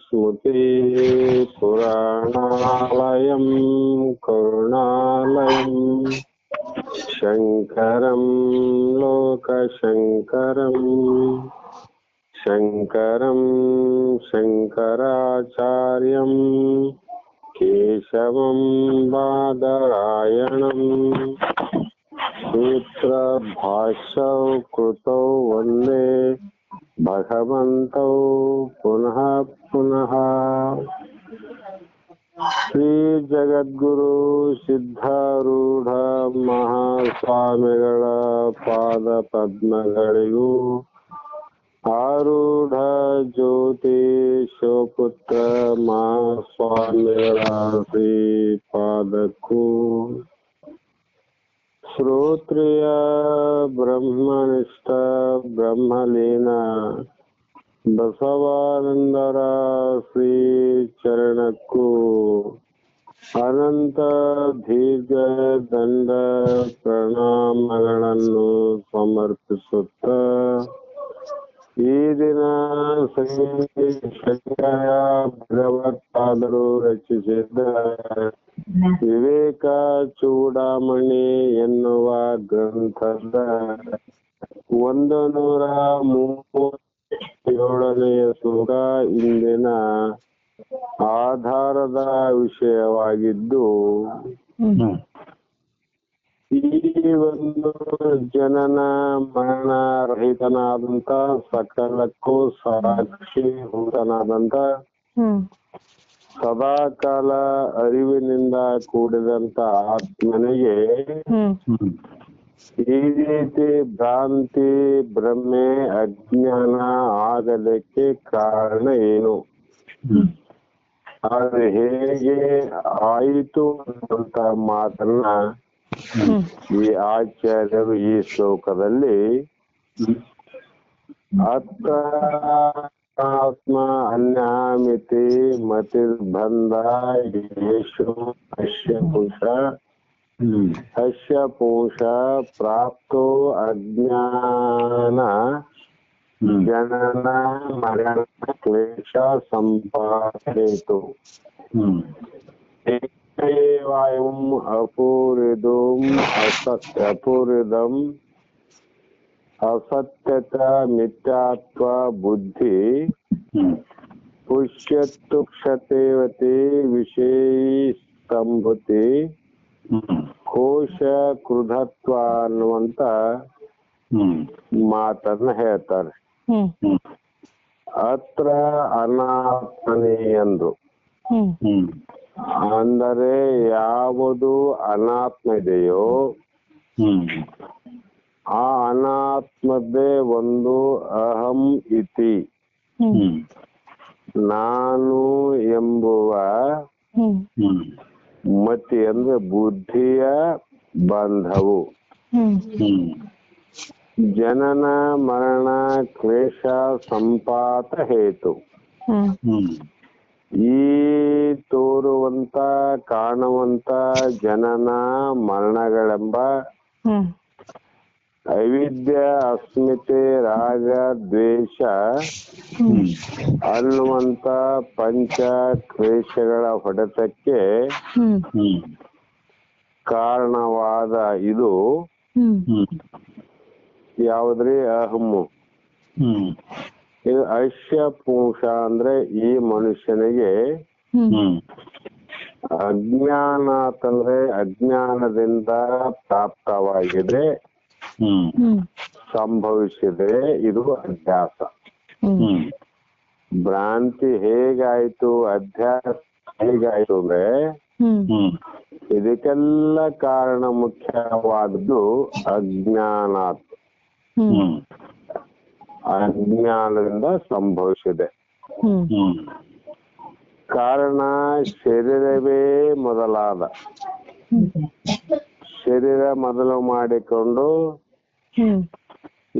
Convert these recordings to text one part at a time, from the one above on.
ಸ್ಮೃತಿ ಪುರಾಣಾಲಯಂ ಕರುಣಾಲಯಂ ಶಂಕರಂ ಲೋಕಶಂಕರಂ ಶಂಕರಂ ಶಂಕರಾಚಾರ್ಯಂ ಕೇಶವಂ ಬಾದರಾಯಣಂ ಸೂತ್ರಭಾಷ್ಯೌ ಕೃತೌ ವಂದೇ ಭಗವಂತೌ ಪುನಃ ಪುನಃ. ಶ್ರೀ ಜಗದ್ಗುರು ಸಿದ್ಧಾರೂಢ ಮಹಾಸ್ವಾಮಿಗಳ ಪಾದ ಪದ್ಮಗಳಿಗೂ ಆರೂಢ ಜ್ಯೋತಿ ಶಿವಪುತ್ರ ಮಹಾಸ್ವಾಮಿಗಳ ಶ್ರೀ ಪಾದಕ್ಕೂ ಶ್ರೋತ್ರಿಯ ಬ್ರಹ್ಮನಿಷ್ಠ ಬ್ರಹ್ಮಲೀನ ಬಸವಾನಂದರ ಶ್ರೀ ಚರಣಕ್ಕೂ ಅನಂತ ದೀರ್ಘ ದಂಡ ಪ್ರಣಾಮಗಳನ್ನು ಸಮರ್ಪಿಸುತ್ತ ಈ ದಿನ ಶ್ರೀ ಶಂಕರ ಭಗವತ್ಪಾದರು ರಚಿಸಿದ್ದ ವಿವೇಕ ಚೂಡಾಮಣಿ ಎನ್ನುವ ಗ್ರಂಥದ 137ನೆಯ ಶ್ಲೋಕ ಇಂದಿನ ಆಧಾರದ ವಿಷಯವಾಗಿದ್ದು, ಈ ಒಂದು ಜನನ ಮರಣ ರಹಿತನಾದಂತ ಸಕಲಕ್ಕೂ ಸಾಕ್ಷಿಭೂತನಾದಂತ ಸದಾಕಾಲ ಅರಿವಿನಿಂದ ಕೂಡಿದಂತ ಆತ್ಮನಿಗೆ ಈ ರೀತಿ ಭ್ರಾಂತಿ ಭ್ರಮೆ ಅಜ್ಞಾನ ಆಗಲಿಕ್ಕೆ ಕಾರಣ ಏನು, ಆದ್ರೆ ಹೇಗೆ ಆಯಿತು ಅಂತ ಮಾತನ್ನ ಈ ಆಚಾರ್ಯರು ಈ ಶ್ಲೋಕದಲ್ಲಿ ಆತ್ಮ ಅನ್ಯಾಮಿತಿ ಮತಿರ್ಬಂಧ ಯೇಷು ಹಸ್ಯ ಪುಂಷ ಪ್ರಾಪ್ತೋ ಅಜ್ಞಾನ ಜನನ ಮರಣ ಕ್ಲೇಶ ಸಂಪಾದೇತು ವಾಯುಂ ಅಪೂರಿದಂ ಅಸತ್ಯತ ಮಿಥ್ಯಾತ್ವ ಬುದ್ಧಿ ಪುಷ್ಯತ್ತು ಕ್ಷತೇವತಿ ವಿಷಯೀ ಸಂಭೂತಿ ಕೋಶ ಕೃಧತ್ವ ಅನ್ನುವಂತ ಮಾತನ್ನ ಹೇಳ್ತಾರೆ. ಅತ್ರ ಅನಾತ್ಮನೇ ಎಂದು ಅಂದರೆ ಯಾವುದು ಅನಾತ್ಮ ಇದೆಯೋ ಆ ಅನಾತ್ಮದೇ ಒಂದು ಅಹಂ ಇತಿ ನಾನು ಎಂಬುವ ಮತಿ ಅಂದ್ರೆ ಬುದ್ಧಿಯ ಬಂಧವು ಜನನ ಮರಣ ಕ್ಲೇಶ ಸಂಪಾತ ಹೇತು ಈ ತೋರುವಂತ ಕಾಣುವಂತ ಜನನ ಮರಣಗಳೆಂಬ ಅವಿದ್ಯ ಅಸ್ಮಿತೆ ರಾಗ ದ್ವೇಷ ಅನ್ನುವಂತ ಪಂಚ ಕ್ಲೇಶಗಳ ಹೊಡೆತಕ್ಕೆ ಕಾರಣವಾದ ಇದು ಯಾವುದ್ರಿ ಅಹಮ್ಮು. ಇದು ಅಶ್ಯ ಪುಂಷ ಅಂದ್ರೆ ಈ ಮನುಷ್ಯನಿಗೆ ಅಜ್ಞಾನ ಅಂತಂದ್ರೆ ಅಜ್ಞಾನದಿಂದ ಪ್ರಾಪ್ತವಾಗಿದೆ, ಸಂಭವಿಸಿದೆ. ಇದು ಅಧ್ಯಾಸ. ಭ್ರಾಂತಿ ಹೇಗಾಯ್ತು, ಅಧ್ಯಾಸ ಹೇಗಾಯ್ತು ಅಂದ್ರೆ ಇದಕ್ಕೆಲ್ಲ ಕಾರಣ ಮುಖ್ಯವಾದದ್ದು ಅಜ್ಞಾನ. ಅಜ್ಞಾನದಿಂದ ಸಂಭವಿಸಿದೆ. ಕಾರಣ ಶರೀರವೇ ಮೊದಲಾದ ಶರೀರ ಮೊದಲು ಮಾಡಿಕೊಂಡು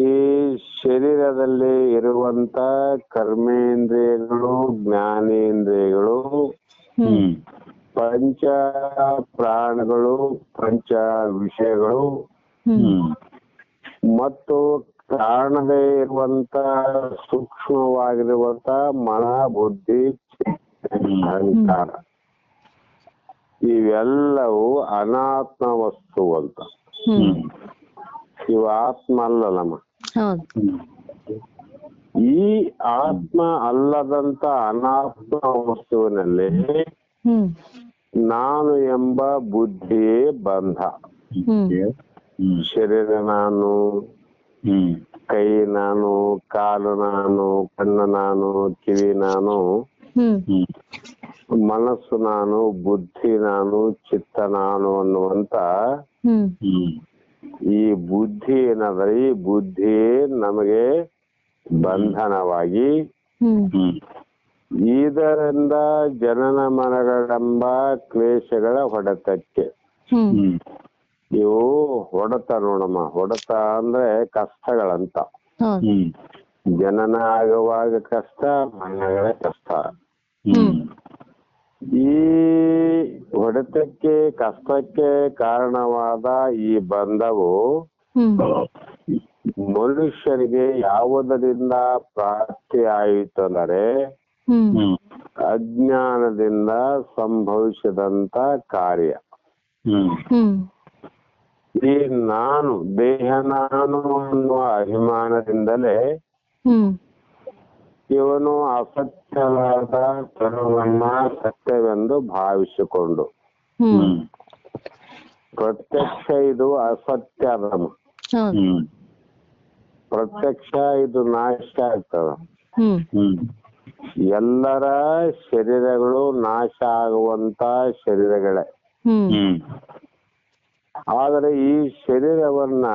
ಈ ಶರೀರದಲ್ಲಿ ಇರುವಂತ ಕರ್ಮೇಂದ್ರಿಯಗಳು ಜ್ಞಾನೇಂದ್ರಿಯಗಳು ಪಂಚ ಪ್ರಾಣಗಳು ಪಂಚ ವಿಷಯಗಳು ಮತ್ತು ಕಾಣದೇ ಇರುವಂತ ಸೂಕ್ಷ್ಮವಾಗಿರುವಂತ ಮನ ಬುದ್ಧಿ ಅಹಂಕಾರ, ಇವೆಲ್ಲವೂ ಅನಾತ್ಮ ವಸ್ತು ಅಂತ. ಇವು ಆತ್ಮ ಅಲ್ಲಲ್ಲಮ್ಮ. ಈ ಆತ್ಮ ಅಲ್ಲದಂತ ಅನಾತ್ಮ ವಸ್ತುವಿನಲ್ಲಿ ನಾನು ಎಂಬ ಬುದ್ಧಿಯೇ ಬಂಧ. ಶರೀರ ನಾನು, ಕೈ ನಾನು, ಕಾಲು ನಾನು, ಕಣ್ಣು ನಾನು, ಕಿವಿ ನಾನು, ಮನಸ್ಸು ನಾನು, ಬುದ್ಧಿ ನಾನು, ಚಿತ್ತ ನಾನು ಅನ್ನುವಂತ ಈ ಬುದ್ಧಿ ಏನಂದ್ರೆ ಈ ಬುದ್ಧಿಯೇ ನಮಗೆ ಬಂಧನವಾಗಿ ಇದರಿಂದ ಜನನ ಮರಣಗಳೆಂಬ ಕ್ಲೇಶಗಳ ಹೊಡೆತಕ್ಕೆ. ಇವು ಹೊಡೆತ ನೋಡಮ್ಮ. ಹೊಡೆತ ಅಂದ್ರೆ ಕಷ್ಟಗಳಂತ. ಜನನ ಆಗುವಾಗ ಕಷ್ಟ, ಮರಣಗಳ ಕಷ್ಟ. ಈ ಹೊಡೆತಕ್ಕೆ ಕಷ್ಟಕ್ಕೆ ಕಾರಣವಾದ ಈ ಬಂಧವು ಮನುಷ್ಯನಿಗೆ ಯಾವುದರಿಂದ ಪ್ರಾಪ್ತಿ ಆಯಿತು ಅಂದರೆ ಅಜ್ಞಾನದಿಂದ ಸಂಭವಿಸಿದಂತ ಕಾರ್ಯ. ಈ ನಾನು ದೇಹ ನಾನು ಅನ್ನುವ ಅಭಿಮಾನದಿಂದಲೇ ಇವನು ಅಸತ್ಯವಾದ ಕರುವನ್ನ ಸತ್ಯವೆಂದು ಭಾವಿಸಿಕೊಂಡು ಪ್ರತ್ಯಕ್ಷ ಇದು ಅಸತ್ಯ ಅದ. ಪ್ರತ್ಯಕ್ಷ ಇದು ನಾಶ ಆಗ್ತದ. ಎಲ್ಲರ ಶರೀರಗಳು ನಾಶ ಆಗುವಂತ ಶರೀರಗಳೇ. ಆದರೆ ಈ ಶರೀರವನ್ನ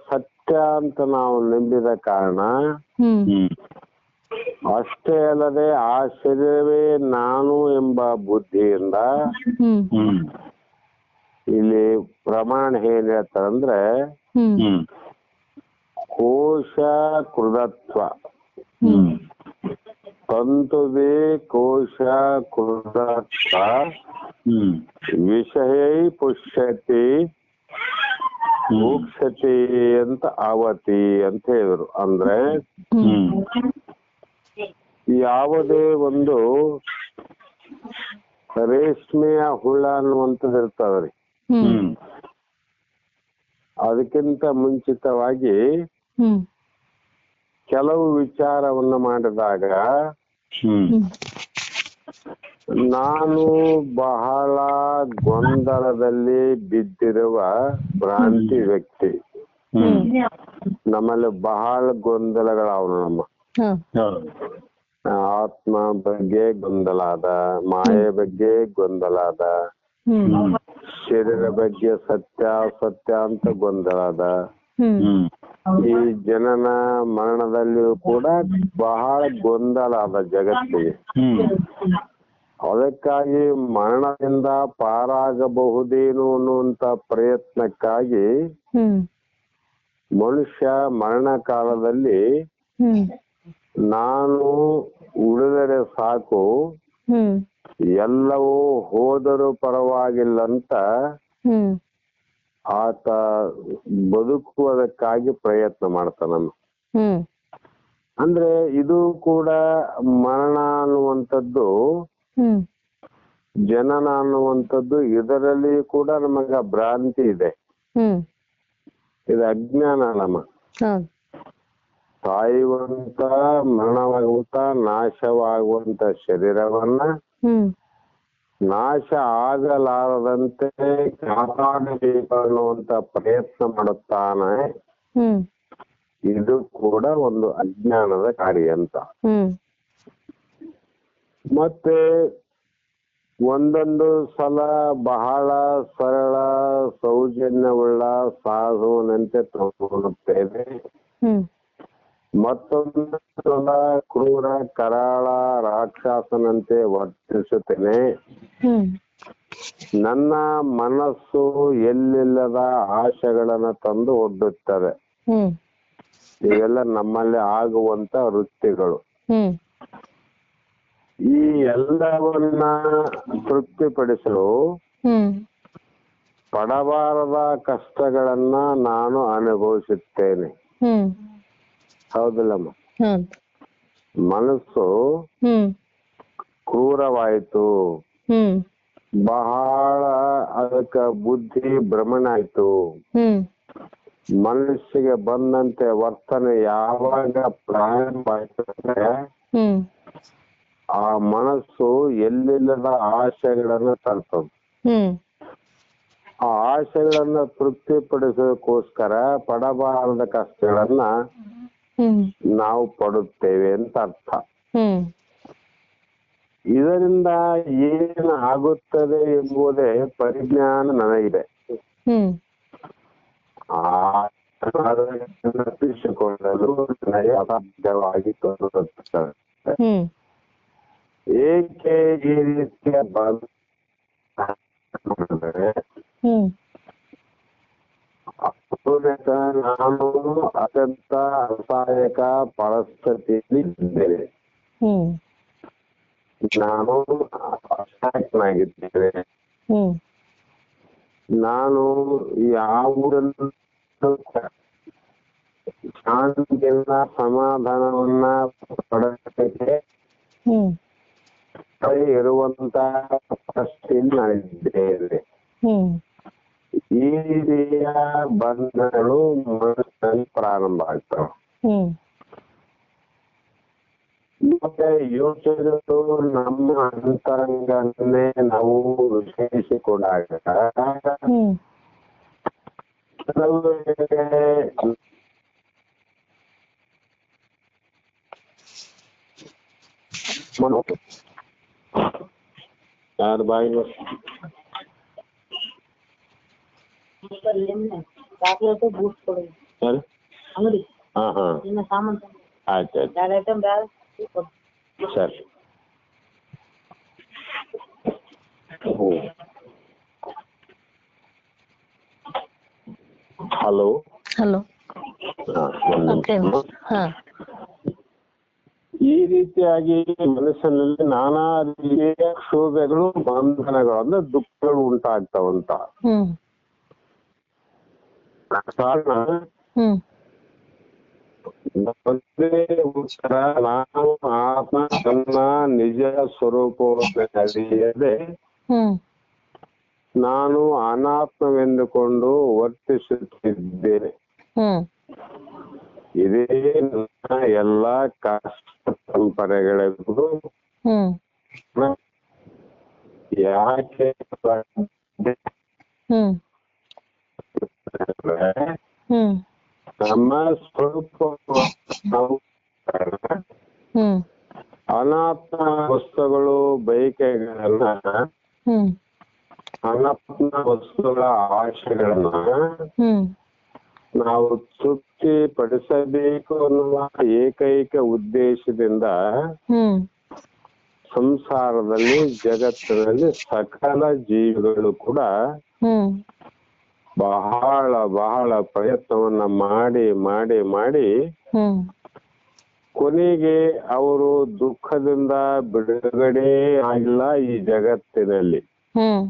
ಸತ್ಯ ಅಂತ ನಾವು ನಂಬಿದ ಕಾರಣ ಅಷ್ಟೇ ಅಲ್ಲದೆ ಆ ಶರೀರವೇ ನಾನು ಎಂಬ ಬುದ್ಧಿಯಿಂದ ಇಲ್ಲಿ ಪ್ರಮಾಣ ಏನ್ ಹೇಳ್ತಾರಂದ್ರೆ ಕೋಶ ಕೃದತ್ವ ತಂತುವೇ ಕೋಶ ಕೃದತ್ವ ವಿಷಯ ಪುಷ್ಯತಿ ಮೋಕ್ಷತಿ ಅಂತ ಅವತಿ ಅಂತ ಹೇಳಿದ್ರು. ಅಂದ್ರೆ ಯಾವುದೇ ಒಂದು ರೇಷ್ಮೆಯ ಹುಳ ಅನ್ನುವಂಥದ್ದು ಇರ್ತದ್ರಿ. ಅದಕ್ಕಿಂತ ಮುಂಚಿತವಾಗಿ ಕೆಲವು ವಿಚಾರವನ್ನು ಮಾಡಿದಾಗ ನಾನು ಬಹಳ ಗೊಂದಲದಲ್ಲಿ ಬಿದ್ದಿರುವ ಭ್ರಾಂತಿ ವ್ಯಕ್ತಿ. ನಮ್ಮಲ್ಲಿ ಬಹಳ ಗೊಂದಲಗಳಾವ. ನಮ್ಮ ಆತ್ಮ ಬಗ್ಗೆ ಗೊಂದಲ ಅದ, ಮಾಯೆ ಬಗ್ಗೆ ಗೊಂದಲ ಅದ, ಶರೀರ ಬಗ್ಗೆ ಸತ್ಯ ಸತ್ಯ ಅಂತ ಗೊಂದಲ ಅದ. ಈ ಜನನ ಮರಣದಲ್ಲಿಯೂ ಕೂಡ ಬಹಳ ಗೊಂದಲ ಅದ ಜಗತ್ತಿಗೆ. ಅದಕ್ಕಾಗಿ ಮರಣದಿಂದ ಪಾರಾಗಬಹುದೇನು ಅನ್ನುವಂತ ಪ್ರಯತ್ನಕ್ಕಾಗಿ ಮನುಷ್ಯ ಮರಣ ಕಾಲದಲ್ಲಿ ನಾನು ಉಳಿದರೆ ಸಾಕು, ಎಲ್ಲವೂ ಹೋದರೂ ಪರವಾಗಿಲ್ಲಂತ ಆತ ಬದುಕುವುದಕ್ಕಾಗಿ ಪ್ರಯತ್ನ ಮಾಡ್ತಾನ. ಅಂದ್ರೆ ಇದು ಕೂಡ ಮರಣ ಅನ್ನುವಂಥದ್ದು, ಜನನ ಅನ್ನುವಂಥದ್ದು, ಇದರಲ್ಲಿ ಕೂಡ ನಮಗ ಭ್ರಾಂತಿ ಇದೆ. ಇದು ಅಜ್ಞಾನ ಅಲ್ಲಮ್ಮ. ಸಾಯುವಂತ ಮರಣವಾಗುವಂತ ನಾಶವಾಗುವಂತ ಶರೀರವನ್ನ ನಾಶ ಆಗಲಾರದಂತೆ ಕಾಪಾಡಬೇಕು ಅನ್ನುವಂತ ಪ್ರಯತ್ನ ಮಾಡುತ್ತಾನೆ. ಇದು ಕೂಡ ಒಂದು ಅಜ್ಞಾನದ ಕಾರ್ಯ ಅಂತ. ಮತ್ತೆ ಒಂದೊಂದು ಸಲ ಬಹಳ ಸರಳ ಸೌಜನ್ಯವುಳ್ಳ ಸಾಧುವನಂತೆ ತೋರುತ್ತೇವೆ, ಮತ್ತೊಂದು ಸಲ ಕ್ರೂರ ಕರಾಳ ರಾಕ್ಷಸನಂತೆ ವರ್ತಿಸುತ್ತೇನೆ. ನನ್ನ ಮನಸ್ಸು ಎಲ್ಲಿಲ್ಲದ ಆಶೆಗಳನ್ನ ತಂದು ಒಡ್ಡುತ್ತದೆ. ಇವೆಲ್ಲ ನಮ್ಮಲ್ಲಿ ಆಗುವಂತ ವೃತ್ತಿಗಳು. ಈ ಎಲ್ಲವನ್ನ ತೃಪ್ತಿಪಡಿಸಲು ಪಡಬಾರದ ಕಷ್ಟಗಳನ್ನ ನಾನು ಅನುಭವಿಸುತ್ತೇನೆ. ಹೌದಿಲ್ಲಮ್ಮ? ಮನಸ್ಸು ಕ್ರೂರವಾಯಿತು, ಹ್ಮ್ ಬಹಳ ಅದಕ್ಕ ಬುದ್ಧಿ ಭ್ರಮಣ ಆಯ್ತು. ಹ್ಮ್ ಮನಸ್ಸಿಗೆ ಬಂದಂತೆ ವರ್ತನೆ ಯಾವಾಗ ಪ್ರಾರಂಭವಾಯ್ತು ಅಂದ್ರೆ ಹ್ಮ್ ಆ ಮನಸ್ಸು ಎಲ್ಲಿಲ್ಲದ ಆಶೆಗಳನ್ನ ತರ್ತದೆ. ಹ್ಮ್ ಆ ಆಶೆಗಳನ್ನ ತೃಪ್ತಿಪಡಿಸೋದಕ್ಕೋಸ್ಕರ ಪಡಬಾರದ ಕಷ್ಟಗಳನ್ನ ಹ್ಮ್ ನಾವು ಪಡುತ್ತೇವೆ ಅಂತ ಅರ್ಥ. ಹ್ಮ್ ಇದರಿಂದ ಏನು ಆಗುತ್ತದೆ ಎಂಬುದೇ ಪರಿಜ್ಞಾನ ನನಗಿದೆ. ಹ್ಮ್ ತಪ್ಪಿಸಿಕೊಳ್ಳಲು ನನಗೆ ಅಸಾಧ್ಯವಾಗಿ ತೋರುತ್ತದೆ. ಹ್ಮ್ ಏಕೆ ಈ ರೀತಿಯ ಹ್ಮ್ ನಾನು ಅತ್ಯಂತ ಅಸಹಾಯಕ ಪರಿಸ್ಥಿತಿಯಲ್ಲಿ ಇದ್ದೇನೆ. ಹ್ಮ್ ನಾನು ಅಸಹಾಯಕನಾಗಿದ್ದೇನೆ. ಹ್ಮ್ ನಾನು ಯಾವುದನ್ನು ಶಾಂತಿಯನ್ನ ಸಮಾಧಾನವನ್ನ ಪಡೆಯಲಿಕ್ಕೆ ಹ್ಮ್ ಇರುವಂತ ಪರಿಸ್ಥಿತಿಯಲ್ಲಿ ನಾನಿದ್ದೇನೆ. ಹ್ಮ್ ಈ ರೀತಿಯ ಬಂಧಗಳು ಮನಸ್ಸಿನಲ್ಲಿ ಪ್ರಾರಂಭ ಆಗ್ತವೆ. ಹ್ಮ್ ಮತ್ತೆ ಯೋಚನೆಗಳು ನಮ್ಮ ಅಂತರಂಗನ್ನೇ ನಾವು ವಿಶ್ಲೇಷಿಸಿಕೊಂಡಾಗ ಹ್ಮ್ ಯಾರು ಬಾಯಿ ಚಾಕ್ಲೇಟ್ ಬೂಸ್ಟ್ ಕೊಡಿ ಅಂಗಡಿ ಹಾ ಹಾ ಇನ್ನ ಸಾಮಾನ್ ಆಯ್ತು ಆಯ್ತು ಎರಡು ಐಟಮ್ ಬ್ಯಾಗ್ ಸರಿ. ಹಲೋ ಹಲೋ ಹಾ ಈ ರೀತಿಯಾಗಿ ಮನಸ್ಸಿನಲ್ಲಿ ನಾನಾ ರೀತಿಯ ಕ್ಷೋಭೆಗಳು ಬಂಧನಗಳು ಅಂದ್ರೆ ದುಃಖಗಳು ಉಂಟಾಗ್ತಾವಂತ ಹ್ಮ್ ಕಾರಣ ಹ್ಮ್ ಒಂದೇ ಉತ್ತರ ನಾನು ಆತ್ಮ ತನ್ನ ನಿಜ ಸ್ವರೂಪವನ್ನು ಅರಿಯದೆ ಹ್ಮ್ ನಾನು ಅನಾತ್ಮವೆಂದುಕೊಂಡು ವರ್ತಿಸುತ್ತಿದ್ದೇನೆ. ಹ್ಮ್ ಇದೇ ನನ್ನ ಎಲ್ಲ ಕಷ್ಟ ಪರಂಪರೆಗಳಿಗೂ ಹ್ಮ್ ಯಾಕೆ ಹ್ಮ್ ಹ್ಮ್ ನಮ್ಮ ಸ್ವರೂಪ ನಾವು ಹ್ಮ್ ಅನಾತ್ಮ ವಸ್ತುಗಳು ಬಯಕೆಗಳನ್ನ ಹ್ಮ್ ಅನಾತ್ಮ ವಸ್ತುಗಳ ಆಶೆಗಳನ್ನ ಹ್ಮ್ ನಾವು ತೃಪ್ತಿ ಪಡಿಸಬೇಕು ಅನ್ನುವ ಏಕೈಕ ಉದ್ದೇಶದಿಂದ ಹ್ಮ್ ಸಂಸಾರದಲ್ಲಿ ಜಗತ್ತಿನಲ್ಲಿ ಸಕಲ ಜೀವಿಗಳು ಕೂಡ ಹ್ಮ್ ಬಹಳ ಬಹಳ ಪ್ರಯತ್ನವನ್ನ ಮಾಡಿ ಮಾಡಿ ಮಾಡಿ ಹ್ಮ್ ಕೊನೆಗೆ ಅವರು ದುಃಖದಿಂದ ಬಿಡುಗಡೆ ಆಗಿಲ್ಲ ಈ ಜಗತ್ತಿನಲ್ಲಿ. ಹ್ಮ್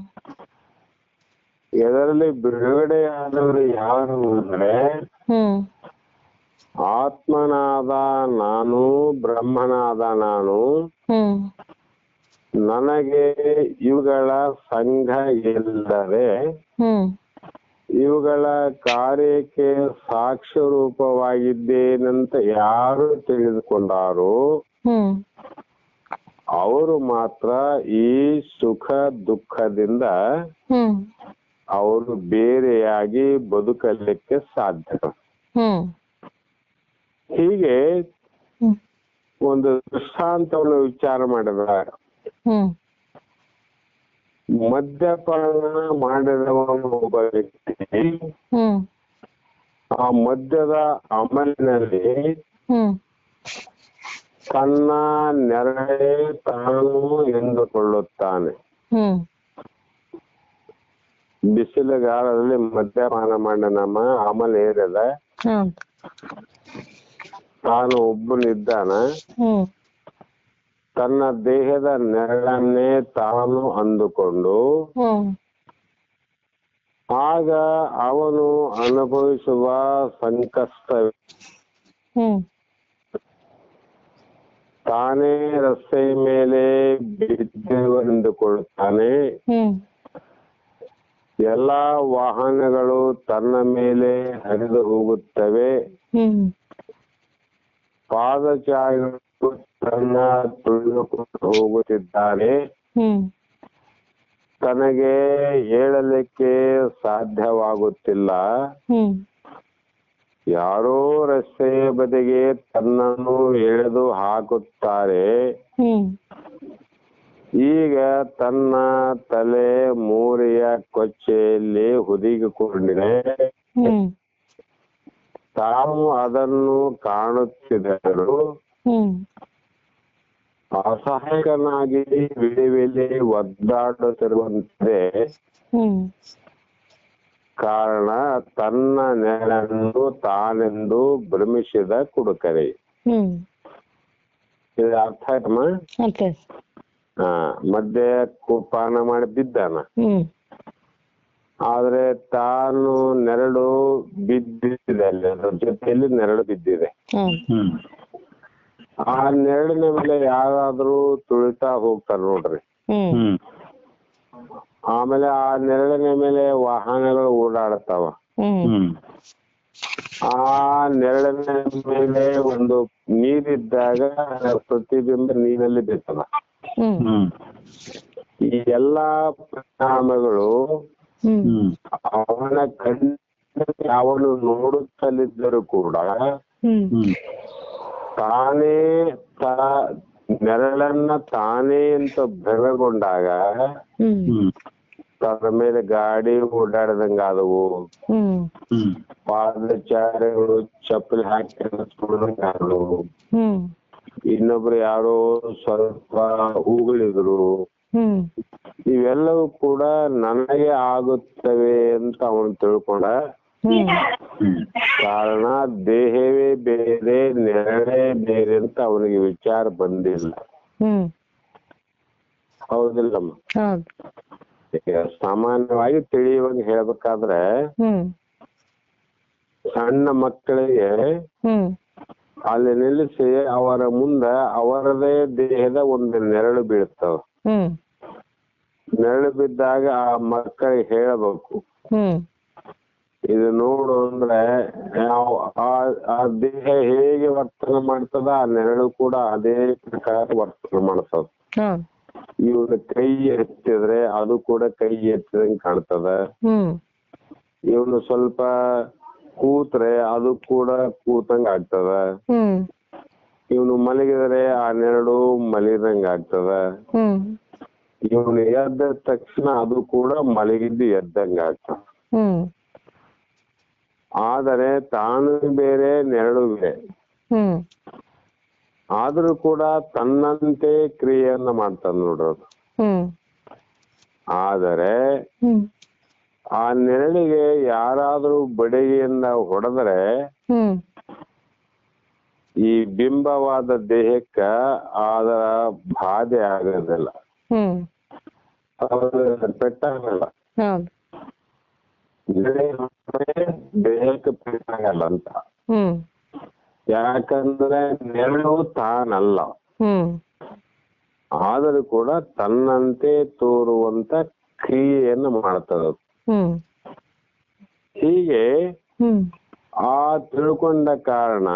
ಇದರಲ್ಲಿ ಬಿಡುಗಡೆ ಆದವರು ಯಾರು ಅಂದ್ರೆ ಹ್ಮ್ ಆತ್ಮನಾದ ನಾನು, ಬ್ರಹ್ಮನಾದ ನಾನು, ಹ್ಮ್ ನನಗೆ ಇವುಗಳ ಸಂಘ ಇಲ್ಲದೆ ಹ್ಮ್ ಇವುಗಳ ಕಾರ್ಯಕ್ಕೆ ಸಾಕ್ಷ್ಯ ರೂಪವಾಗಿದ್ದೇನಂತ ಯಾರು ತಿಳಿದುಕೊಂಡಾರೋ ಹ್ಮ್ ಅವರು ಮಾತ್ರ ಈ ಸುಖ ದುಃಖದಿಂದ ಹ್ಮ್ ಅವರು ಬೇರೆಯಾಗಿ ಬದುಕಲಿಕ್ಕೆ ಸಾಧ್ಯ. ಹ್ಮ್ ಹೀಗೆ ಹ್ಮ್ ಒಂದು ದೃಷ್ಟಾಂತವನ್ನು ವಿಚಾರ ಮಾಡಿದ ಹ್ಮ್ ಮದ್ಯಪಾನ ಮಾಡಿದವನು ಒಬ್ಬ ವ್ಯಕ್ತಿ ಹ್ಮ್ ಆ ಮದ್ಯದ ಅಮಲಿನಲ್ಲಿ ಹ್ಮ್ ತನ್ನ ನೆರಳೇ ತಾನು ಎಂದುಕೊಳ್ಳುತ್ತಾನೆ. ಹ್ಮ್ ಬಿಸಿಲುಗಾಲದಲ್ಲಿ ಮದ್ಯಪಾನ ಮಾಡಿ ನಮ್ಮ ಅಮಲ್ ಏರಿದ ತಾನು ಒಬ್ಬನಿದ್ದಾನ. ಹ್ಮ್ ತನ್ನ ದೇಹದ ನೆರಳನ್ನೇ ತಾನು ಅಂದುಕೊಂಡು ಹ್ಮ್ ಆಗ ಅವನು ಅನುಭವಿಸುವ ಸಂಕಷ್ಟ ಹ್ಮ್ ತಾನೇ ರಸ್ತೆ ಮೇಲೆ ಬಿದ್ದಿರುವೆಂದುಕೊಳ್ಳುತ್ತಾನೆ. ಎಲ್ಲಾ ವಾಹನಗಳು ತನ್ನ ಮೇಲೆ ಹರಿದು ಹೋಗುತ್ತವೆ. ಪಾದಚಾರಿಗಳು ತನ್ನ ತುಳಿದುಕೊಂಡು ಹೋಗುತ್ತಿದ್ದಾರೆ. ತನಗೆ ಏಳಲಿಕ್ಕೆ ಸಾಧ್ಯವಾಗುತ್ತಿಲ್ಲ. ಯಾರೋ ರಸ್ತೆಯ ಬದಿಗೆ ತನ್ನನ್ನು ಎಳೆದು ಹಾಕುತ್ತಾರೆ. ಈಗ ತನ್ನ ತಲೆ ಮೂರಿಯ ಕೊಚ್ಚೆಯಲ್ಲಿ ಹುದುಗಿಕೊಂಡಿದೆ. ತಾವು ಅದನ್ನು ಕಾಣುತ್ತಿದ್ದರು. ಅಸಹಾಯಕನಾಗಿ ವಿಳಿ ಒದ್ದಾಡುತ್ತಿರುವಂತೆ ಕಾರಣ ತನ್ನ ನೆರಳನ್ನು ತಾನೆಂದು ಭ್ರಮಿಸಿದ ಕುಡುಕರೆ. ಇದು ಅರ್ಥ ಆಯ್ತಮ್ಮ? ಮಧ್ಯೆ ಪಾನ ಮಾಡಿ ಬಿದ್ದಾನ. ಆದ್ರೆ ತಾನು ನೆರಳು ಬಿದ್ದಿದೆ, ಅದ್ರ ಜೊತೆಯಲ್ಲಿ ನೆರಳು ಬಿದ್ದಿದೆ. ಆ ನೆರಳಿನ ಮೇಲೆ ಯಾರಾದ್ರೂ ತುಳಿತಾ ಹೋಗ್ತಾರ ನೋಡ್ರಿ. ಆಮೇಲೆ ಆ ನೆರಳಿನ ಮೇಲೆ ವಾಹನಗಳು ಓಡಾಡ್ತಾವ. ಆ ನೆರಳಿನ ಮೇಲೆ ಒಂದು ನೀರಿದ್ದಾಗ ಪ್ರತಿಬಿಂಬ ನೀರಲ್ಲಿ ಬಿತ್ತದ. ಈ ಎಲ್ಲಾ ಪರಿಣಾಮಗಳು ಅವನ ಕಣ್ಣಿನಲ್ಲಿ ಅವನು ನೋಡುತ್ತಲಿದ್ದರೂ ಕೂಡ ತಾನೇ ನೆರಳನ್ನ ತಾನೇ ಅಂತ ಭ್ರಮೆಗೊಂಡಾಗ ತನ್ನ ಮೇಲೆ ಗಾಡಿ ಓಡಾಡದಂಗ ಆದವು. ಪಾದಚಾರಿಗಳು ಚಪ್ಪಲಿ ಹಾಕಿ ಇನ್ನೊಬ್ರು ಯಾರೋ ಸ್ವಲ್ಪ ಉಗುಳಿದ್ರು. ಇವೆಲ್ಲವೂ ಕೂಡ ನನಗೆ ಆಗುತ್ತವೆ ಅಂತ ಅವನು ತಿಳ್ಕೊಂಡ. ಕಾರಣ ದೇಹವೇ ಬೇರೆ ನೆರಳೇ ಬೇರೆ ಅಂತ ಅವನಿಗೆ ವಿಚಾರ ಬಂದಿಲ್ಲ. ಹೌದಿಲ್ಲಮ್ಮ? ಸಾಮಾನ್ಯವಾಗಿ ತಿಳಿಯುವಾಗ ಹೇಳ್ಬೇಕಾದ್ರೆ ಸಣ್ಣ ಮಕ್ಕಳಿಗೆ ಅಲ್ಲಿ ನಿಲ್ಲಿಸಿ ಅವರ ಮುಂದ ಅವರದೇ ದೇಹದ ಒಂದು ನೆರಳು ಬೀಳ್ತಾವ. ನೆರಳು ಬಿದ್ದಾಗ ಆ ಮಕ್ಕಳಿಗೆ ಹೇಳಬೇಕು, ಇದು ನೋಡು ಅಂದ್ರೆ ಆ ದೇಹ ಹೇಗೆ ವರ್ತನೆ ಮಾಡ್ತದ ಆ ನೆರಳು ಕೂಡ ಅದೇ ಪ್ರಕಾರ ವರ್ತನೆ ಮಾಡ್ತದ. ಇವನ ಕೈ ಎತ್ತಿದ್ರೆ ಅದು ಕೂಡ ಕೈ ಎತ್ತಿದಂಗೆ ಕಾಣ್ತದ. ಇವನು ಸ್ವಲ್ಪ ಕೂತ್ರೆ ಅದು ಕೂಡ ಕೂತಂಗ ಆಗ್ತದ. ಇವನು ಮಲಗಿದರೆ ಆ ನೆರಳು ಮಲಗಿದಂಗ ಆಗ್ತದ. ಇವನು ಎದ್ದ ತಕ್ಷಣ ಅದು ಕೂಡ ಮಲಗಿದ್ದು ಎದ್ದಂಗ ಆಗ್ತದ. ಆದರೆ ತಾನು ಬೇರೆ ನೆರಳು ಬೇರೆ. ಆದ್ರೂ ಕೂಡ ತನ್ನಂತೆ ಕ್ರಿಯೆಯನ್ನ ಮಾಡ್ತಾನ ನೋಡೋದು. ಆದರೆ ಆ ನೆರಳಿಗೆ ಯಾರಾದ್ರೂ ಬಡಗಿಯಿಂದ ಹೊಡೆದ್ರೆ ಈ ಬಿಂಬವಾದ ದೇಹಕ್ಕ ಅದರ ಬಾಧೆ ಆಗೋದಿಲ್ಲ, ಪೆಟ್ಟಾಗಲ್ಲ. ದೇಹಕ್ಕೆ ಪೆಟ್ಟಾಗಲ್ಲ ಅಂತ. ಯಾಕಂದ್ರೆ ನೆರಳು ತಾನಲ್ಲ, ಆದರೂ ಕೂಡ ತನ್ನಂತೆ ತೋರುವಂತ ಕ್ರಿಯೆಯನ್ನು ಮಾಡ್ತದ. ಹೀಗೆ ಆ ತಿಳ್ಕೊಂಡ ಕಾರಣ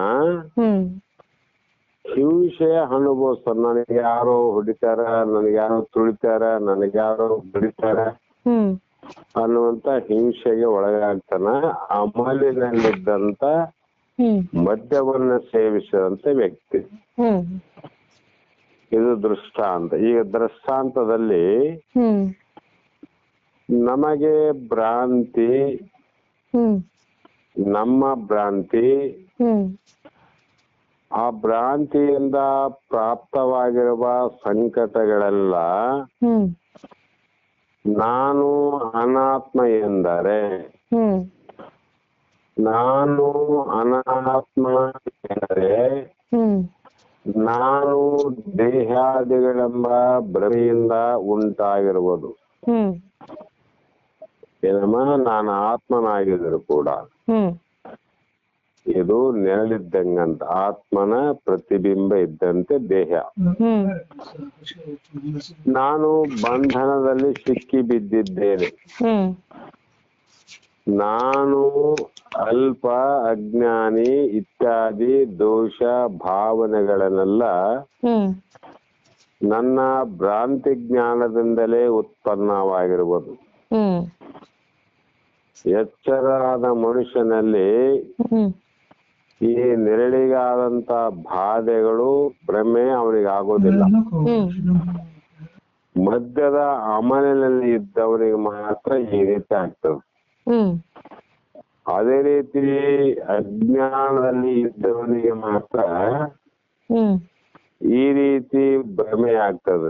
ಹಿಂಸೆ ಅನುಭವಿಸ್ತಾರ. ನನಗೆ ಯಾರೋ ಹೊಡಿತಾರ, ನನಗೆ ಯಾರೋ ತುಳಿತಾರ, ನನಗೆ ಯಾರೋ ಬಡಿತಾರ ಅನ್ನುವಂತ ಹಿಂಸೆಗೆ ಒಳಗಾಗ್ತಾನ. ಅಮಲಿನಲ್ಲಿದ್ದಂತ ಮದ್ಯವನ್ನ ಸೇವಿಸಿದಂತ ವ್ಯಕ್ತಿ. ಇದು ದೃಷ್ಟಾಂತ. ಈಗ ದೃಷ್ಟಾಂತದಲ್ಲಿ ನಮಗೆ ಭ್ರಾಂತಿ, ನಮ್ಮ ಭ್ರಾಂತಿ, ಆ ಭ್ರಾಂತಿಯಿಂದ ಪ್ರಾಪ್ತವಾಗಿರುವ ಸಂಕಟಗಳೆಲ್ಲ ನಾನು ಅನಾತ್ಮ ಎಂದರೆ, ನಾನು ಅನಾತ್ಮ ಎಂದರೆ ನಾನು ದೇಹಾದಿಗಳೆಂಬ ಭ್ರಮೆಯಿಂದ ಉಂಟಾಗಿರುವುದು. ಏನಮ್ಮ? ನಾನು ಆತ್ಮನಾಗಿದ್ರು ಕೂಡ ಇದು ನೆರಳಿದ್ದಂಗಂತ, ಆತ್ಮನ ಪ್ರತಿಬಿಂಬ ಇದ್ದಂತೆ ದೇಹ. ನಾನು ಬಂಧನದಲ್ಲಿ ಸಿಕ್ಕಿ ಬಿದ್ದಿದ್ದೇನೆ. ನಾನು ಅಲ್ಪ, ಅಜ್ಞಾನಿ ಇತ್ಯಾದಿ ದೋಷ ಭಾವನೆಗಳನ್ನೆಲ್ಲ ನನ್ನ ಭ್ರಾಂತಿ ಜ್ಞಾನದಿಂದಲೇ ಉತ್ಪನ್ನವಾಗಿರುವುದು. ಎಚ್ಚರಾದ ಮನುಷ್ಯನಲ್ಲಿ ಈ ನೆರಳಿಗಾದಂತ ಬಾಧೆಗಳು, ಭ್ರಮೆ ಅವನಿಗೆ ಆಗೋದಿಲ್ಲ. ಮಧ್ಯದ ಅಮಲಿನಲ್ಲಿ ಇದ್ದವನಿಗೆ ಮಾತ್ರ ಈ ರೀತಿ ಆಗ್ತದೆ. ಅದೇ ರೀತಿ ಅಜ್ಞಾನದಲ್ಲಿ ಇದ್ದವನಿಗೆ ಮಾತ್ರ ಈ ರೀತಿ ಭ್ರಮೆ ಆಗ್ತದೆ.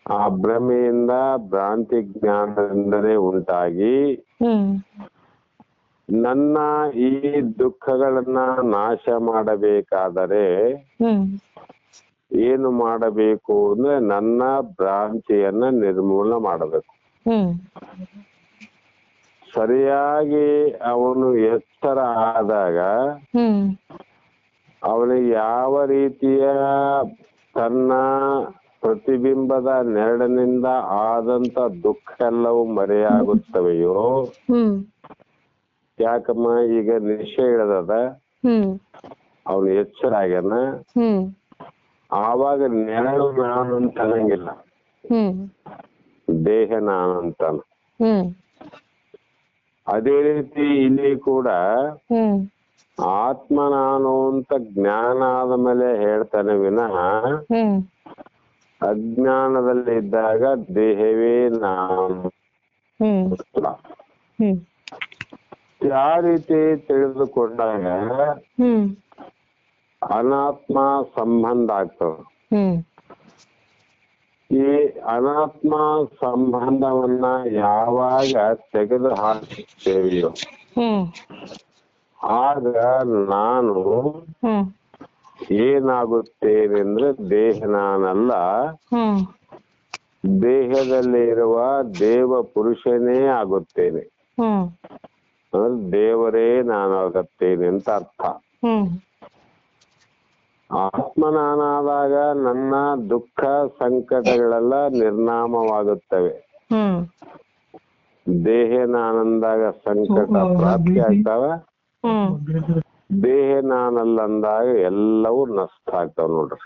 ಆ ಭ್ರಮೆಯಿಂದ ಭ್ರಾಂತಿ ಜ್ಞಾನದಿಂದಲೇ ಉಂಟಾಗಿ ನನ್ನ ಈ ದುಃಖಗಳನ್ನ ನಾಶ ಮಾಡಬೇಕಾದರೆ ಏನು ಮಾಡಬೇಕು ಅಂದ್ರೆ ನನ್ನ ಭ್ರಾಂತಿಯನ್ನ ನಿರ್ಮೂಲನೆ ಮಾಡಬೇಕು. ಸರಿಯಾಗಿ ಅವನು ಎಚ್ಚರ ಆದಾಗ ಅವನಿಗೆ ಯಾವ ರೀತಿಯ ತನ್ನ ಪ್ರತಿಬಿಂಬದ ನೆರಳಿನಿಂದ ಆದಂತ ದುಃಖ ಎಲ್ಲವೂ ಮರೆಯಾಗುತ್ತವೆಯೋ. ಯಾಕಮ್ಮ ಈಗ ನಿಶ್ಚಯ ಹಿಡದ ಅವನು ಎಚ್ಚರ ಆಗ್ಯಾನ, ಆವಾಗ ನೆರಳು ನಾನು ಅಂತ ಅನ್ನಂಗಿಲ್ಲ, ದೇಹ ನಾನು ಅಂತಾನ. ಅದೇ ರೀತಿ ಇಲ್ಲಿ ಕೂಡ ಆತ್ಮ ನಾನು ಅಂತ ಜ್ಞಾನ ಆದ ಮೇಲೆ ಹೇಳ್ತಾನೆ ವಿನಃ ಅಜ್ಞಾನದಲ್ಲಿ ಇದ್ದಾಗ ದೇಹವೇ ನಾನು. ಆ ರೀತಿ ತಿಳಿದುಕೊಂಡಾಗ ಅನಾತ್ಮ ಸಂಬಂಧ ಆಗ್ತದೆ. ಈ ಅನಾತ್ಮ ಸಂಬಂಧವನ್ನ ಯಾವಾಗ ತೆಗೆದು ಹಾಕುತ್ತೇವೆಯೋ ಆಗ ನಾನು ಏನಾಗುತ್ತೇನೆಂದ್ರೆ ದೇಹ ನಾನಲ್ಲ, ದೇಹದಲ್ಲಿ ಇರುವ ದೇವ ಪುರುಷನೇ ಆಗುತ್ತೇನೆ. ಅಂದ್ರೆ ದೇವರೇ ನಾನಾಗುತ್ತೇನೆ ಅಂತ ಅರ್ಥ. ಆತ್ಮ ನಾನಾದಾಗ ನನ್ನ ದುಃಖ ಸಂಕಟಗಳೆಲ್ಲ ನಿರ್ನಾಮವಾಗುತ್ತವೆ. ದೇಹ ನಾನಂದಾಗ ಸಂಕಟ ಪ್ರಾಪ್ತಿ ಆಗ್ತಾವ, ದೇಹ ನಾನಲ್ಲ ಅಂದಾಗ ಎಲ್ಲವೂ ನಷ್ಟ ಆಗ್ತಾವ ನೋಡ್ರಿ.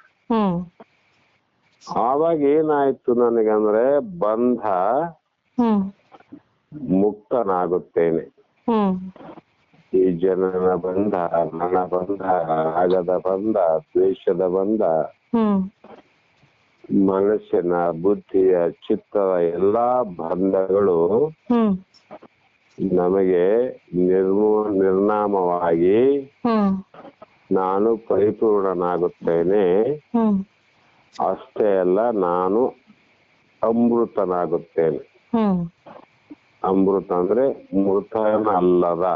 ಆವಾಗ ಏನಾಯ್ತು ನನಗಂದ್ರೆ ಬಂಧ ಮುಕ್ತನಾಗುತ್ತೇನೆ. ಈ ಜನನ ಬಂಧ, ಮನ ಬಂಧ, ರಾಗದ ಬಂಧ, ದ್ವೇಷದ ಬಂಧ, ಮನಸ್ಸಿನ ಬುದ್ಧಿಯ ಚಿತ್ತದ ಎಲ್ಲಾ ಬಂಧಗಳು ನಮಗೆ ನಿರ್ನಾಮವಾಗಿ ನಾನು ಪರಿಪೂರ್ಣನಾಗುತ್ತೇನೆ. ಅಷ್ಟೇ ಅಲ್ಲ, ನಾನು ಅಮೃತನಾಗುತ್ತೇನೆ. ಅಮೃತ ಅಂದ್ರೆ ಮೃತನ ಅಲ್ಲದ,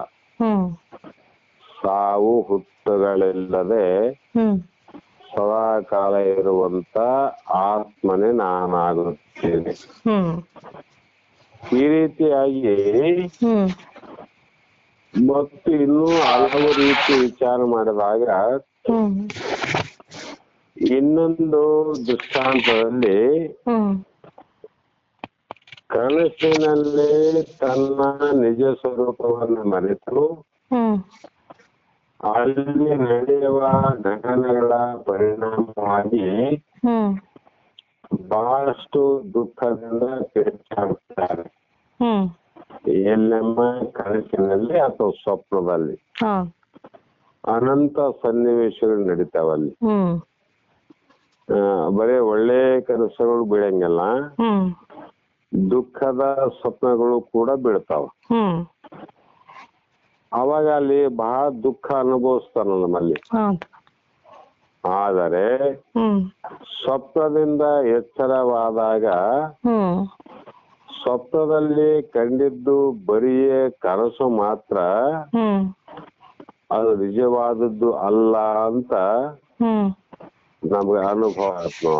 ಸಾವು ಹುಟ್ಟುಗಳಿಲ್ಲದೆ ಸದಾ ಕಾಲ ಇರುವಂತ ಆತ್ಮನೇ ನಾನಾಗುತ್ತೇನೆ. ಈ ರೀತಿಯಾಗಿ ಮತ್ತು ಇನ್ನೂ ಹಲವು ರೀತಿ ವಿಚಾರ ಮಾಡಿದಾಗ ಇನ್ನೊಂದು ದೃಷ್ಟಾಂತದಲ್ಲಿ ಕನಸಿನಲ್ಲಿ ತನ್ನ ನಿಜ ಸ್ವರೂಪವನ್ನು ಮರೆತು ಅಲ್ಲಿ ನಡೆಯುವ ಘಟನೆಗಳ ಪರಿಣಾಮವಾಗಿ ಬಹಳಷ್ಟು ದುಃಖದಿಂದ ಪೀಡಿತರಾಗುತ್ತಾರೆ. ಎಲ್ಲೆಮ್ಮ ಕನಸಿನಲ್ಲಿ ಅಥವಾ ಸ್ವಪ್ನದಲ್ಲಿ ಅನಂತ ಸನ್ನಿವೇಶಗಳು ನಡೀತಾವಲ್ಲಿ. ಬರೀ ಒಳ್ಳೆ ಕನಸುಗಳು ಬೀಳಂಗಿಲ್ಲ, ದುಃಖದ ಸ್ವಪ್ನಗಳು ಕೂಡ ಬೀಳ್ತಾವ. ಅವಾಗ ಅಲ್ಲಿ ಬಹಳ ದುಃಖ ಅನುಭವಿಸ್ತಾನ ನಮ್ಮಲ್ಲಿ. ಆದರೆ ಸ್ವಪ್ನದಿಂದ ಎಚ್ಚರವಾದಾಗ ಸ್ವಪ್ನದಲ್ಲಿ ಕಂಡಿದ್ದು ಬರಿಯೇ ಕನಸು ಮಾತ್ರ, ಅದು ನಿಜವಾದದ್ದು ಅಲ್ಲ ಅಂತ ನಮ್ಗೆ ಅನುಭವ ಆಯ್ತು.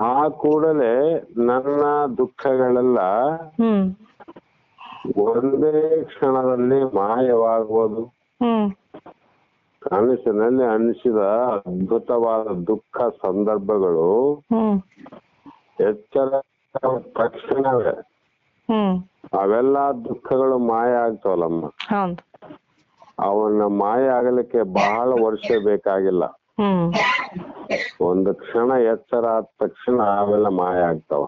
ಆ ಕೂಡಲೇ ನನ್ನ ದುಃಖಗಳೆಲ್ಲ ಒಂದೇ ಕ್ಷಣದಲ್ಲಿ ಮಾಯವಾಗುವುದು. ಕನಸಿನಲ್ಲಿ ಅನಿಸಿದ ಅದ್ಭುತವಾದ ದುಃಖ ಸಂದರ್ಭಗಳು ಎಚ್ಚರ ತಕ್ಷಣವೇ ಅವೆಲ್ಲ ದುಃಖಗಳು ಮಾಯ ಆಗ್ತಾವಲ್ಲಮ್ಮ. ಅವನ್ನ ಮಾಯ ಆಗಲಿಕ್ಕೆ ಬಹಳ ವರ್ಷ ಬೇಕಾಗಿಲ್ಲ. ಒಂದು ಕ್ಷಣ ಎಚ್ಚರ ಆದ ತಕ್ಷಣ ಅವೆಲ್ಲ ಮಾಯ ಆಗ್ತಾವ.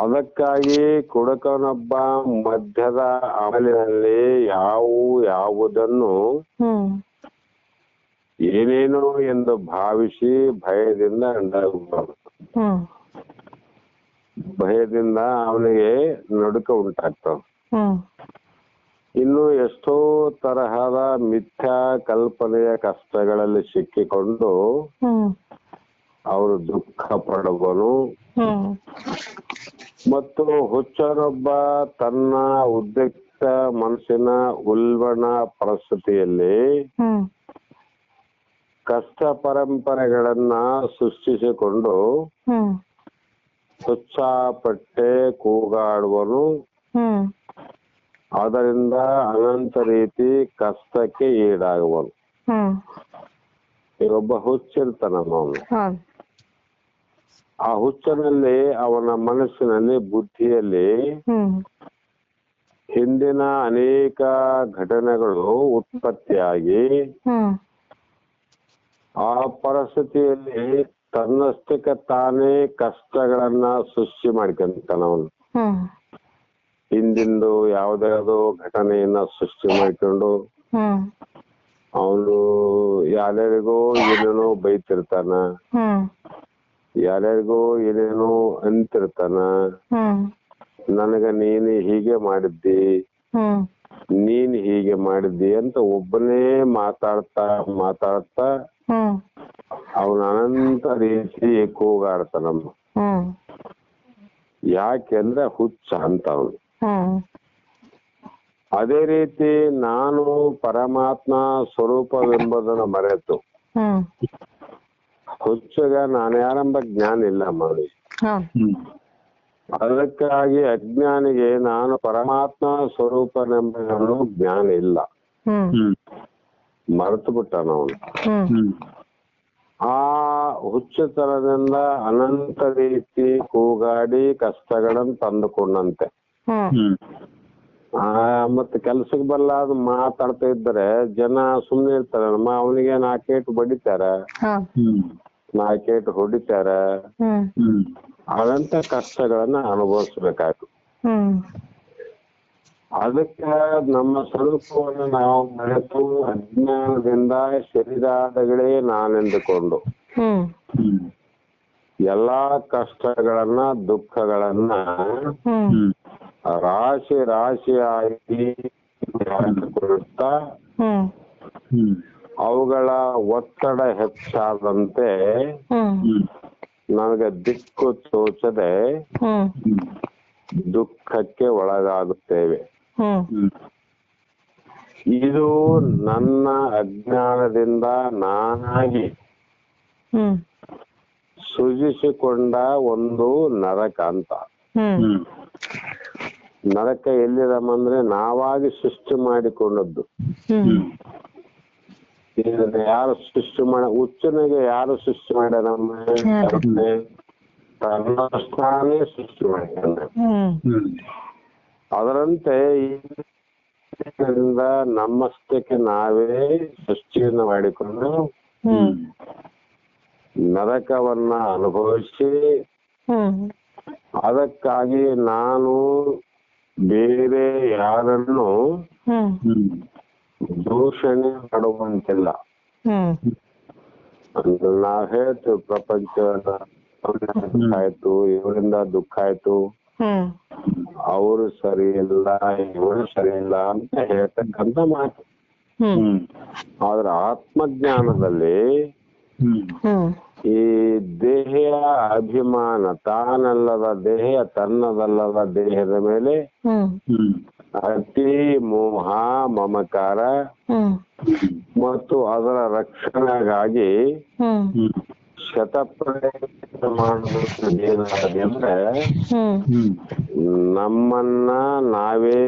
ಅದಕ್ಕಾಗಿ ಕುಡುಕನೊಬ್ಬ ಮಧ್ಯದ ಅಮಲಿನಲ್ಲಿ ಯಾವುದನ್ನು ಏನೇನೋ ಎಂದು ಭಾವಿಸಿ ಭಯದಿಂದ ಭಯದಿಂದ ಅವನಿಗೆ ನಡುಕ ಉಂಟಾಗ್ತಾವ. ಇನ್ನು ಎಷ್ಟೋ ತರಹದ ಮಿಥ್ಯಾ ಕಲ್ಪನೆಯ ಕಷ್ಟಗಳಲ್ಲಿ ಸಿಕ್ಕಿಕೊಂಡು ಅವರು ದುಃಖ ಪಡುವನು. ಮತ್ತು ಹುಚ್ಚನೊಬ್ಬ ತನ್ನ ಉದ್ರಿಕ್ತ ಮನಸ್ಸಿನ ಉಲ್ಬಣ ಪರಿಸ್ಥಿತಿಯಲ್ಲಿ ಕಷ್ಟ ಪರಂಪರೆಗಳನ್ನ ಸೃಷ್ಟಿಸಿಕೊಂಡು ಹುಚ್ಚಾಪಟ್ಟೆ ಕೂಗಾಡುವನು. ಅದರಿಂದ ಅನಂತ ರೀತಿ ಕಷ್ಟಕ್ಕೆ ಈಡಾಗುವನು. ಒಬ್ಬ ಹುಚ್ಚಿರ್ತಾನಮ್ಮ ಅವನು. ಆ ಹುಚ್ಚನಲ್ಲಿ ಅವನ ಮನಸ್ಸಿನಲ್ಲಿ ಬುದ್ಧಿಯಲ್ಲಿ ಹಿಂದಿನ ಅನೇಕ ಘಟನೆಗಳು ಉತ್ಪತ್ತಿಯಾಗಿ ಆ ಪರಿಸ್ಥಿತಿಯಲ್ಲಿ ತನ್ನಷ್ಟಕ್ಕೆ ತಾನೇ ಕಷ್ಟಗಳನ್ನ ಸೃಷ್ಟಿ ಮಾಡ್ಕೊಂತಾನವನು. ಹಿಂದಿಂದು ಯಾವ್ದಾವ್ದೋ ಘಟನೆಯನ್ನ ಸೃಷ್ಟಿ ಮಾಡ್ಕೊಂಡು ಅವನು ಯಾರ್ಯಾರಿಗೋ ಏನೇನೋ ಬೈತಿರ್ತಾನ, ಯಾರ್ಯಾರಿಗೋ ಏನೇನೋ ಅಂತಿರ್ತಾನ. ನನಗ ನೀನು ಹೀಗೆ ಮಾಡಿದ್ದಿ, ನೀನ್ ಹೀಗೆ ಮಾಡಿದ್ದಿ ಅಂತ ಒಬ್ಬನೇ ಮಾತಾಡ್ತಾ ಅವನ ಅನಂತ ರೀತಿ ಕೂಗಾಡ್ತಾನಮ್ಮ. ಯಾಕೆಂದ್ರೆ ಹುಚ್ಚ ಅಂತ ಅವನು. ಅದೇ ರೀತಿ ನಾನು ಪರಮಾತ್ಮ ಸ್ವರೂಪವೆಂಬುದನ್ನು ಮರೆತು ಹುಚ್ಚಗ ನಾನು ಯಾರೆಂಬ ಜ್ಞಾನ ಇಲ್ಲ ಮಾಡಿ. ಅದಕ್ಕಾಗಿ ಅಜ್ಞಾನಿಗೆ ನಾನು ಪರಮಾತ್ಮ ಸ್ವರೂಪನೆಂಬುದನ್ನು ಜ್ಞಾನ ಇಲ್ಲ, ಮರೆತು ಬಿಟ್ಟಾನ ಅವನು. ಆ ಹುಚ್ಚುತನದಿಂದ ಅನಂತ ರೀತಿ ಕೂಗಾಡಿ ಕಷ್ಟಗಳನ್ನು ತಂದುಕೊಂಡಂತೆ. ಮತ್ತೆ ಕೆಲ್ಸಕ್ಕೆ ಬರಲಾದ ಮಾತಾಡ್ತಾ ಇದ್ದಾರೆ ಜನ ಸುಮ್ನೆ ಇರ್ತಾರ. ಅವನಿಗೆ 4 ಏಟು ಬಡಿತಾರ, 4 ಏಟು ಹೊಡಿತಾರ. ಅದಂತ ಕಷ್ಟಗಳನ್ನ ಅನುಭವಿಸ್ಬೇಕಾಯ್ತು. ಅದಕ್ಕೆ ನಮ್ಮ ಸ್ವರೂಪವನ್ನು ನಾವು ಮರೆತು ಅಜ್ಞಾನದಿಂದ ಶರೀರಾದಗಳೇ ನಾನೆಂದುಕೊಂಡು ಎಲ್ಲಾ ಕಷ್ಟಗಳನ್ನ ದುಃಖಗಳನ್ನ ರಾಶಿಯಾಗಿ ಕೊಡುತ್ತಾ ಅವುಗಳ ಒತ್ತಡ ಹೆಚ್ಚಾದಂತೆ ನನಗೆ ದಿಕ್ಕು ತೋಚದೆ ದುಃಖಕ್ಕೆ ಒಳಗಾಗುತ್ತೇವೆ. ಇದು ನನ್ನ ಅಜ್ಞಾನದಿಂದ ನಾನಾಗಿ ಸೃಜಿಸಿಕೊಂಡ ಒಂದು ನರಕ ಅಂತ. ನರಕ ಎಲ್ಲಿರಮ್ಮಂದ್ರೆ ನಾವಾಗಿ ಸೃಷ್ಟಿ ಮಾಡಿಕೊಂಡದ್ದು. ಯಾರು ಸೃಷ್ಟಿ ಹುಚ್ಚನಿಗೆ ಯಾರು ಸೃಷ್ಟಿ ಮಾಡ್ಯಾರಮ್ಮ? ತನ್ನಷ್ಟಾನೇ ಸೃಷ್ಟಿ ಮಾಡ್ಯಾರ. ಅದರಂತೆ ನಮ್ಮಷ್ಟಕ್ಕೆ ನಾವೇ ಸೃಷ್ಟಿಯನ್ನ ಮಾಡಿಕೊಂಡು ನರಕವನ್ನ ಅನುಭವಿಸಿ ಅದಕ್ಕಾಗಿ ನಾನು ಬೇರೆ ಯಾರನ್ನು ದೂಷಣೆ ಮಾಡುವಂತಿಲ್ಲ. ನಾವ್ ಹೇಳ್ತೀವಿ ಪ್ರಪಂಚ ದುಃಖ ಆಯ್ತು, ಇವರಿಂದ ದುಃಖ ಆಯ್ತು, ಅವರು ಸರಿ ಇಲ್ಲ, ಇವರು ಸರಿ ಇಲ್ಲ ಅಂತ ಹೇಳ್ತಕ್ಕಂತ ಮಾತು. ಆದ್ರೆ ಆತ್ಮಜ್ಞಾನದಲ್ಲಿ ಈ ದೇಹ ಅಭಿಮಾನ, ತಾನಲ್ಲದ ದೇಹ ತನ್ನದಲ್ಲದ ದೇಹದ ಮೇಲೆ ಅತಿ ಮೋಹ ಮಮಕಾರ ಮತ್ತು ಅದರ ರಕ್ಷಣೆಗಾಗಿ ಶತಪ್ರಯತ್ನ ಮಾಡಬೇಕು ಏನಾಗಿದೆ ಅಂದ್ರೆ ಹ್ಮ್ ನಮ್ಮನ್ನ ನಾವೇ